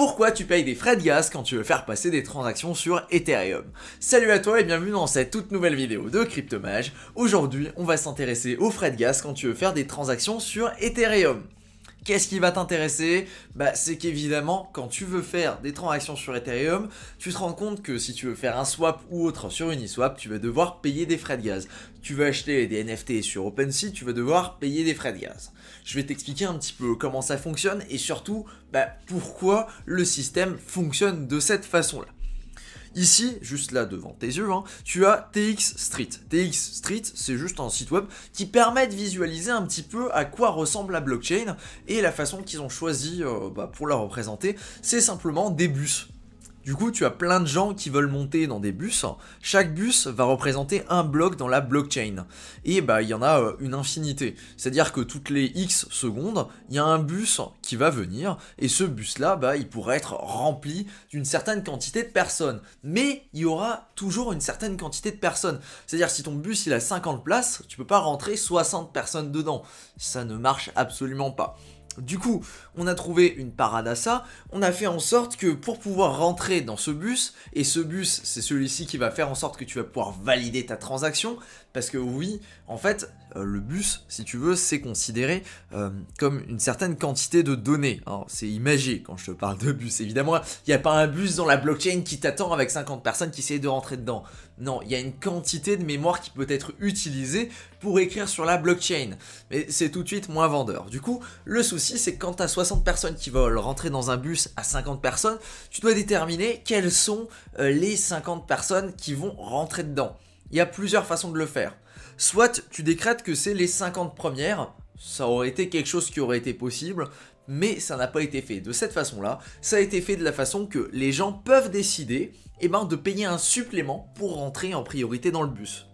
Pourquoi tu payes des frais de gaz quand tu veux faire passer des transactions sur Ethereum? Salut à toi et bienvenue dans cette toute nouvelle vidéo de Cryptomage. Aujourd'hui, on va s'intéresser aux frais de gaz quand tu veux faire des transactions sur Ethereum. Qu'est-ce qui va t'intéresser? C'est qu'évidemment, quand tu veux faire des transactions sur Ethereum, tu te rends compte que si tu veux faire un swap ou autre sur Uniswap, tu vas devoir payer des frais de gaz. Tu veux acheter des NFT sur OpenSea, tu vas devoir payer des frais de gaz. Je vais t'expliquer un petit peu comment ça fonctionne et surtout, pourquoi le système fonctionne de cette façon-là. Ici, juste là devant tes yeux, tu as TX Street. TX Street, c'est juste un site web qui permet de visualiser un petit peu à quoi ressemble la blockchain et la façon qu'ils ont choisi pour la représenter, c'est simplement des bus. Du coup, tu as plein de gens qui veulent monter dans des bus. Chaque bus va représenter un bloc dans la blockchain. Et il y en a une infinité. C'est-à-dire que toutes les X secondes, il y a un bus qui va venir. Et ce bus-là, il pourrait être rempli d'une certaine quantité de personnes. Mais il y aura toujours une certaine quantité de personnes. C'est-à-dire si ton bus il a 50 places, tu peux pas rentrer 60 personnes dedans. Ça ne marche absolument pas. Du coup, on a trouvé une parade à ça, on a fait en sorte que pour pouvoir rentrer dans ce bus, et ce bus c'est celui-ci qui va faire en sorte que tu vas pouvoir valider ta transaction, parce que oui, en fait, le bus, si tu veux, c'est considéré comme une certaine quantité de données. Alors, c'est imagé quand je te parle de bus, évidemment, il n'y a pas un bus dans la blockchain qui t'attend avec 50 personnes qui essayent de rentrer dedans. Non, il y a une quantité de mémoire qui peut être utilisée pour écrire sur la blockchain. Mais c'est tout de suite moins vendeur. Du coup, le souci, c'est que quand tu as 60 personnes qui veulent rentrer dans un bus à 50 personnes, tu dois déterminer quelles sont les 50 personnes qui vont rentrer dedans. Il y a plusieurs façons de le faire. Soit tu décrètes que c'est les 50 premières, ça aurait été quelque chose qui aurait été possible, mais ça n'a pas été fait de cette façon-là. Ça a été fait de la façon que les gens peuvent décider de payer un supplément pour rentrer en priorité dans le bus.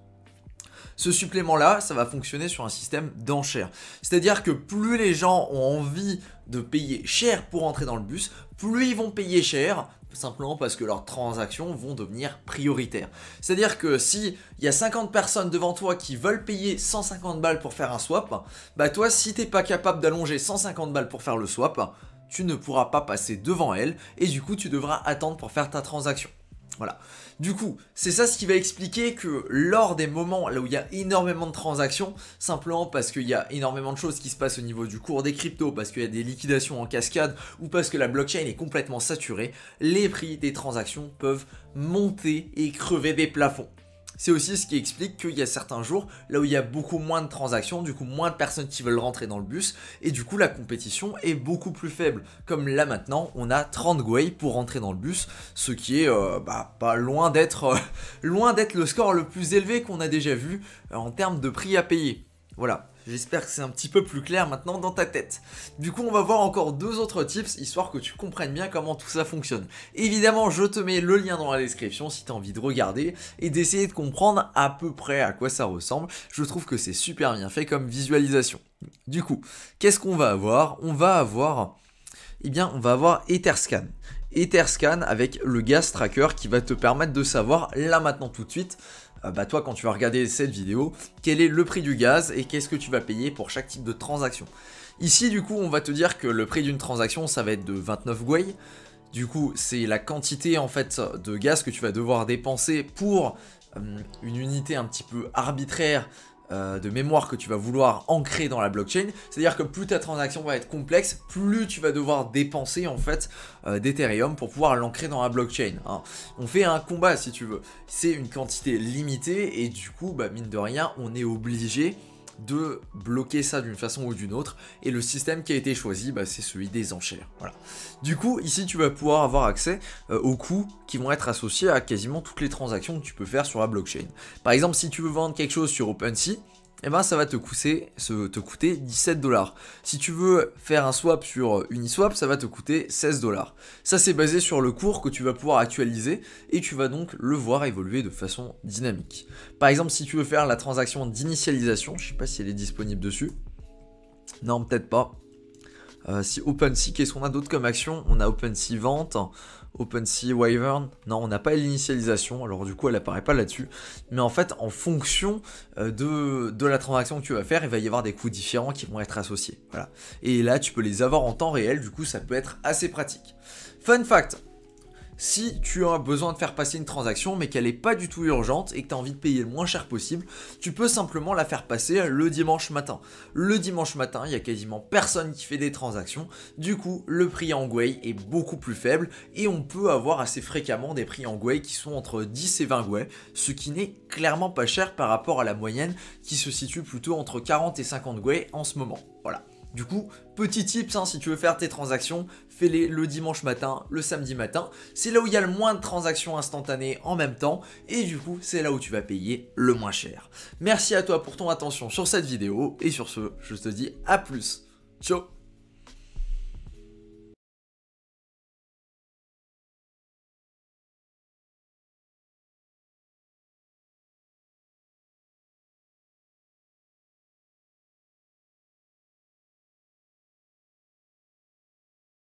Ce supplément-là, ça va fonctionner sur un système d'enchères. C'est-à-dire que plus les gens ont envie de payer cher pour entrer dans le bus, plus ils vont payer cher, simplement parce que leurs transactions vont devenir prioritaires. C'est-à-dire que si il y a 50 personnes devant toi qui veulent payer 150 balles pour faire un swap, toi, si t'es pas capable d'allonger 150 balles pour faire le swap, tu ne pourras pas passer devant elles et du coup, tu devras attendre pour faire ta transaction. Voilà. Du coup, c'est ça ce qui va expliquer que lors des moments là où il y a énormément de transactions, simplement parce qu'il y a énormément de choses qui se passent au niveau du cours des cryptos, parce qu'il y a des liquidations en cascade ou parce que la blockchain est complètement saturée, les prix des transactions peuvent monter et crever des plafonds. C'est aussi ce qui explique qu'il y a certains jours là où il y a beaucoup moins de transactions, du coup moins de personnes qui veulent rentrer dans le bus et du coup la compétition est beaucoup plus faible. Comme là maintenant on a 30 gwei pour rentrer dans le bus, ce qui est pas loin d'être le score le plus élevé qu'on a déjà vu en termes de prix à payer. Voilà, j'espère que c'est un petit peu plus clair maintenant dans ta tête. Du coup, on va voir encore deux autres tips, histoire que tu comprennes bien comment tout ça fonctionne. Évidemment, je te mets le lien dans la description si tu as envie de regarder et d'essayer de comprendre à peu près à quoi ça ressemble. Je trouve que c'est super bien fait comme visualisation. Du coup, qu'est-ce qu'on va avoir? On va avoir Etherscan. Etherscan avec le gas tracker qui va te permettre de savoir là maintenant tout de suite toi quand tu vas regarder cette vidéo, quel est le prix du gaz et qu'est-ce que tu vas payer pour chaque type de transaction. Ici du coup on va te dire que le prix d'une transaction ça va être de 29 gwei. Du coup c'est la quantité en fait de gaz que tu vas devoir dépenser pour une unité un petit peu arbitraire de mémoire que tu vas vouloir ancrer dans la blockchain. C'est-à-dire que plus ta transaction va être complexe, plus tu vas devoir dépenser en fait d'Ethereum pour pouvoir l'ancrer dans la blockchain. On fait un combat si tu veux. C'est une quantité limitée et du coup, mine de rien, on est obligé de bloquer ça d'une façon ou d'une autre et le système qui a été choisi c'est celui des enchères. Voilà. Du coup ici tu vas pouvoir avoir accès aux coûts qui vont être associés à quasiment toutes les transactions que tu peux faire sur la blockchain. Par exemple si tu veux vendre quelque chose sur OpenSea, ça va te coûter 17 $. Si tu veux faire un swap sur Uniswap, ça va te coûter 16 $. Ça c'est basé sur le cours que tu vas pouvoir actualiser et tu vas donc le voir évoluer de façon dynamique. Par exemple si tu veux faire la transaction d'initialisation, je sais pas si elle est disponible dessus. Non, peut-être pas. Si OpenSea, qu'est-ce qu'on a d'autre comme action? On a OpenSea Vente, OpenSea Wyvern. Non, on n'a pas l'initialisation, alors du coup elle apparaît pas là-dessus. Mais en fait, en fonction de la transaction que tu vas faire, il va y avoir des coûts différents qui vont être associés. Voilà. Et là, tu peux les avoir en temps réel, du coup ça peut être assez pratique. Fun fact, si tu as besoin de faire passer une transaction mais qu'elle n'est pas du tout urgente et que tu as envie de payer le moins cher possible, tu peux simplement la faire passer le dimanche matin. Le dimanche matin, il n'y a quasiment personne qui fait des transactions, du coup le prix en Gwei est beaucoup plus faible et on peut avoir assez fréquemment des prix en Gwei qui sont entre 10 et 20 Gwei, ce qui n'est clairement pas cher par rapport à la moyenne qui se situe plutôt entre 40 et 50 Gwei en ce moment. Voilà. Du coup, petit tips, si tu veux faire tes transactions, fais-les le dimanche matin, le samedi matin. C'est là où il y a le moins de transactions instantanées en même temps. Et du coup, c'est là où tu vas payer le moins cher. Merci à toi pour ton attention sur cette vidéo. Et sur ce, je te dis à plus. Ciao.